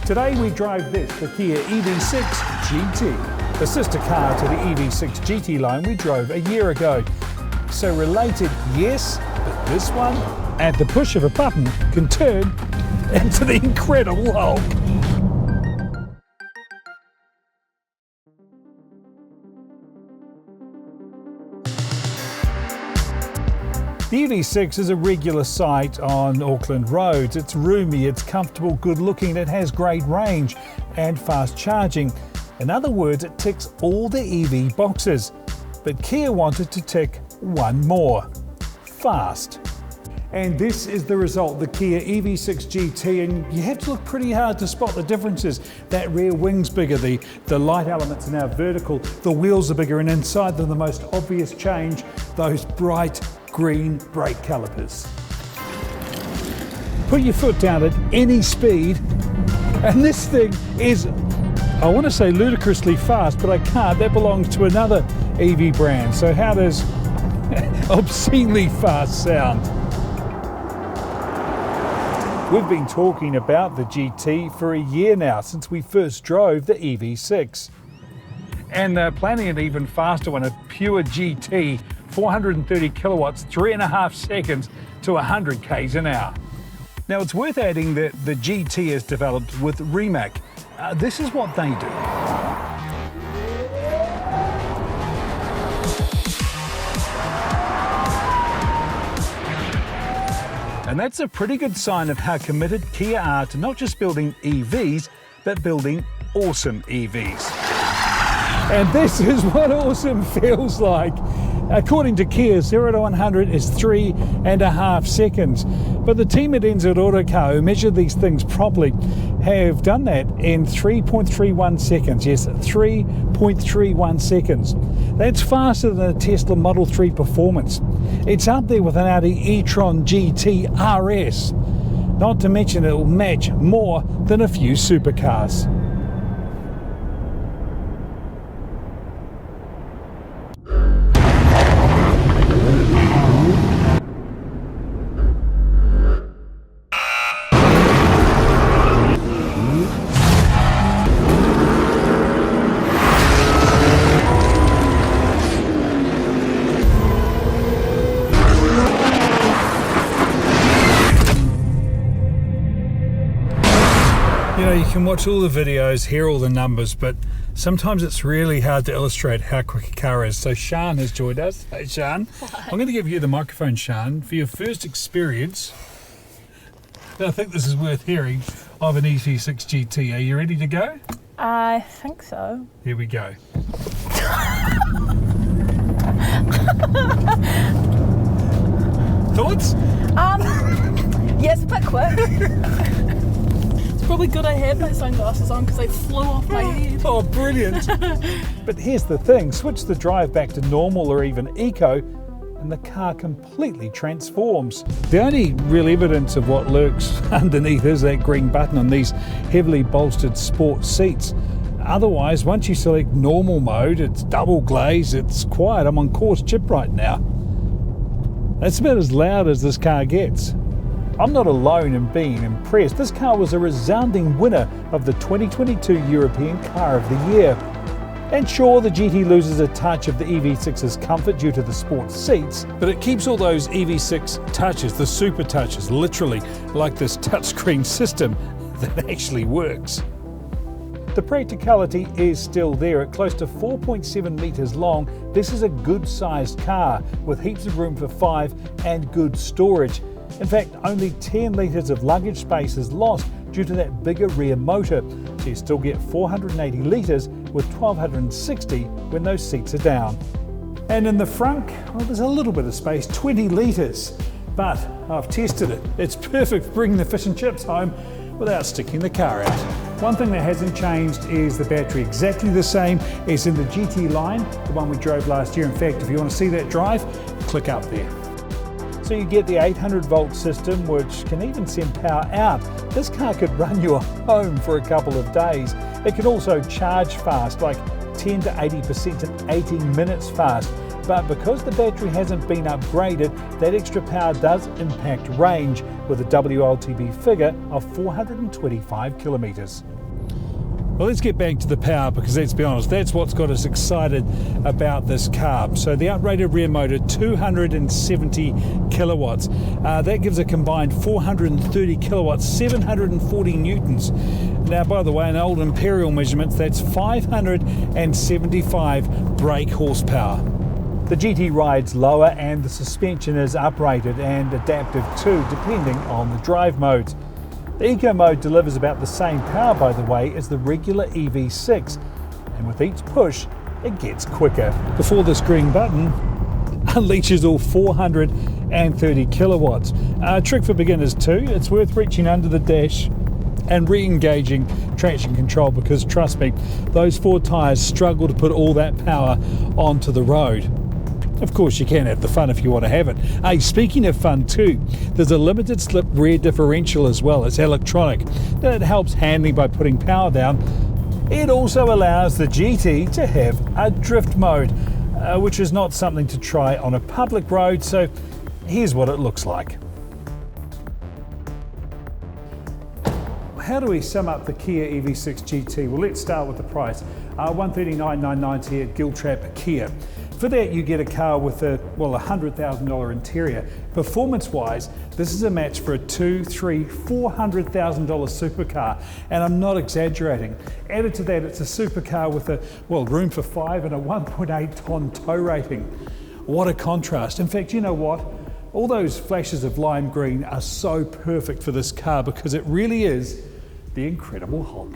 Today we drive this, the Kia EV6 GT, the sister car to the EV6 GT line we drove a year ago. So related, yes, but this one, at the push of a button, can turn into the Incredible Hulk. The EV6 is a regular sight on Auckland roads. It's roomy, it's comfortable, good looking, it has great range and fast charging. In other words, it ticks all the EV boxes. But Kia wanted to tick one more: fast. And this is the result, the Kia EV6 GT, and you have to look pretty hard to spot the differences. That rear wing's bigger, the light elements are now vertical, the wheels are bigger, and inside them the most obvious change, those bright green brake calipers. Put your foot down at any speed, and this thing is, I want to say ludicrously fast, but I can't. That belongs to another EV brand. So how does obscenely fast sound? We've been talking about the GT for a year now, since we first drove the EV6. And they're planning an even faster one, a pure GT, 430 kilowatts, 3.5 seconds to 100 k's an hour. Now it's worth adding that the GT is developed with Rimac. This is what they do. And that's a pretty good sign of how committed Kia are to not just building EVs, but building awesome EVs. And this is what awesome feels like. According to Kia, 0 to 100 is 3.5 seconds. But the team at NZ Autocar, who measured these things properly, have done that in 3.31 seconds. Yes, 3.31 seconds. That's faster than a Tesla Model 3 Performance. It's up there with an Audi e-tron GT RS. Not to mention it will match more than a few supercars. You know, you can watch all the videos, hear all the numbers, but sometimes it's really hard to illustrate how quick a car is. So Sian has joined us. Hey Sian. Hi. I'm going to give you the microphone, Sian, for your first experience. I think this is worth hearing of an EV6 GT. Are you ready to go? I think so. Here we go. Thoughts? Yes, a bit quick. Probably good I had my sunglasses on because they flew off my head. Oh, brilliant. But here's the thing, switch the drive back to normal or even eco and the car completely transforms. The only real evidence of what lurks underneath is that green button on these heavily bolstered sport seats. Otherwise, once you select normal mode, it's double glaze, it's quiet. I'm on coarse chip right now. That's about as loud as this car gets. I'm not alone in being impressed. This car was a resounding winner of the 2022 European Car of the Year. And sure, the GT loses a touch of the EV6's comfort due to the sport seats, but it keeps all those EV6 touches, the super touches, literally, like this touchscreen system that actually works. The practicality is still there. At close to 4.7 metres long, this is a good-sized car with heaps of room for 5 and good storage. In fact, only 10 litres of luggage space is lost due to that bigger rear motor, so you still get 480 litres with 1260 when those seats are down. And in the front, well, there's a little bit of space, 20 litres, but I've tested it. It's perfect for bringing the fish and chips home without sticking the car out. One thing that hasn't changed is the battery, exactly the same as in the GT line, the one we drove last year. In fact, if you want to see that drive, click up there. So you get the 800 volt system, which can even send power out. This car could run you home for a couple of days. It can also charge fast, like 10 to 80% in 18 minutes fast. but because the battery hasn't been upgraded, that extra power does impact range with a WLTP figure of 425 kilometres. Well, let's get back to the power, because let's be honest, that's what's got us excited about this car. So the uprated rear motor, 270 kilowatts. That gives a combined 430 kilowatts, 740 newtons. Now, by the way, in old imperial measurements, that's 575 brake horsepower. The GT rides lower and the suspension is uprated and adaptive too, depending on the drive modes. The Eco mode delivers about the same power, by the way, as the regular EV6, and with each push, it gets quicker. Before this green button unleashes all 430 kilowatts. A trick for beginners too, it's worth reaching under the dash and re-engaging traction control, because trust me, those four tyres struggle to put all that power onto the road. Of course, you can have the fun if you want to have it. Hey, speaking of fun too, there's a limited slip rear differential as well. It's electronic. It helps handling by putting power down. It also allows the GT to have a drift mode, which is not something to try on a public road, so here's what it looks like. How do we sum up the Kia EV6 GT? Well, let's start with the price. $139,990 at Giltrap Kia. For that, you get a car with a $100,000 interior. Performance-wise, this is a match for a $200,000, $300,000, $400,000 supercar, and I'm not exaggerating. Added to that, it's a supercar with a room for 5 and a 1.8-ton tow rating. What a contrast! In fact, you know what? All those flashes of lime green are so perfect for this car, because it really is the Incredible Hulk.